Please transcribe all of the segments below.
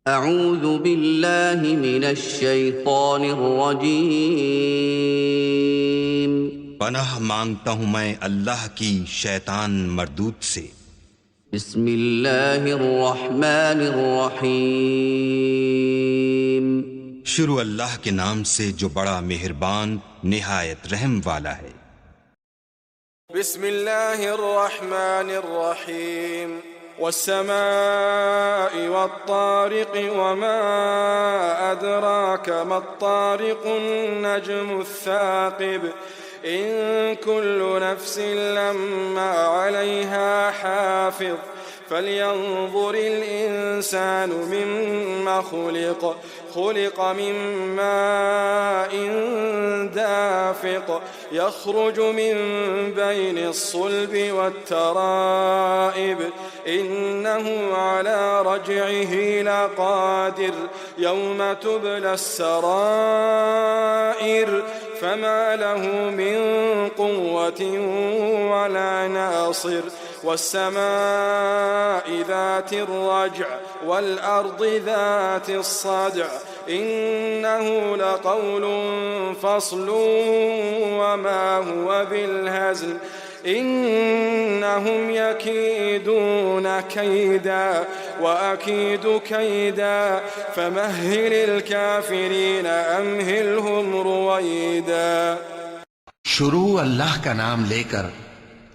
अऊज़ु बिल्लाहि मिनश शैतानिर रजीम। पनाह मांगता हूँ मैं अल्लाह की शैतान मरदूत से। बिस्मिल्लाहिर रहमानिर रहीम। शुरू अल्लाह के नाम से जो बड़ा मेहरबान निहायत रहम वाला है। बिस्मिल्लाहिर रहमानिर रहीम। वस्समाइ वत्तारिक़ वमा अदराक मत्तारिक़ुन नज्मुस्साक़िब इन कुल्लु नफ्सिन लम्मा अलैहा हाफ़िज़ फल्यंज़ुरिल इंसानु मिम्मा खुलिक़ मिन माइन दाफ़िक़ यख़्रुजु मिन बैनिस्सुल्बि वत्तराइब इन्नहु अला रज्इही लक़ादिर यौम तुबलस्सराइर फमा लहु मिन क़ुव्वतिन वला नासिर वस्समाइ ज़ातिर रज्अ वल्अर्दि ज़ातिस सद्अ इन्नहु लक़ौलुन फ़स्लुन वमा हुवा बिल्हज़्ल इन्नहुम यकीदून कैदा वअकीदु कैदा फमह्हिलिल काफ़िरीन अम्हिलहुम रुवैदा। शुरू अल्लाह का नाम लेकर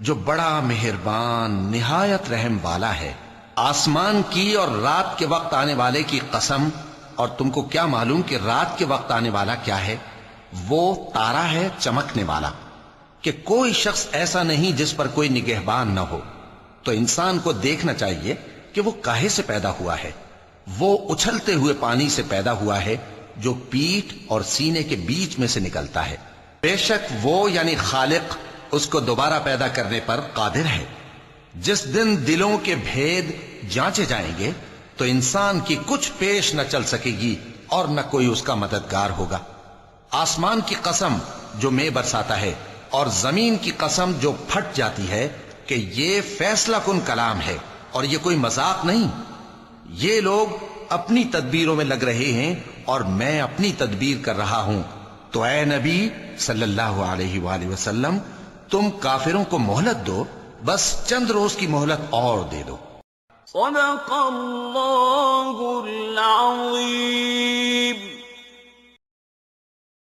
जो बड़ा मेहरबान निहायत रहम वाला है। आसमान की और रात के वक्त आने वाले की कसम, और तुमको क्या मालूम कि रात के वक्त आने वाला क्या है? वो तारा है चमकने वाला, कि कोई शख्स ऐसा नहीं जिस पर कोई निगहबान न हो। तो इंसान को देखना चाहिए कि वो काहे से पैदा हुआ है। वो उछलते हुए पानी से पैदा हुआ है जो पीठ और सीने के बीच में से निकलता है। बेशक वो यानी खालिक उसको दोबारा पैदा करने पर कादिर है। जिस दिन दिलों के भेद जांचे जाएंगे तो इंसान की कुछ पेश न चल सकेगी और न कोई उसका मददगार होगा। आसमान की कसम जो मेघ बरसाता है, और जमीन की कसम जो फट जाती है, कि ये फैसला कुन कलाम है और ये कोई मजाक नहीं। ये लोग अपनी तदबीरों में लग रहे हैं और मैं अपनी तदबीर कर रहा हूं। तो ऐ नबी सल्लल्लाहु अलैहि वसल्लम, तुम काफिरों को मोहलत दो, बस चंद रोज की मोहलत और दे दो। सदक़ल्लाहुल अज़ीम।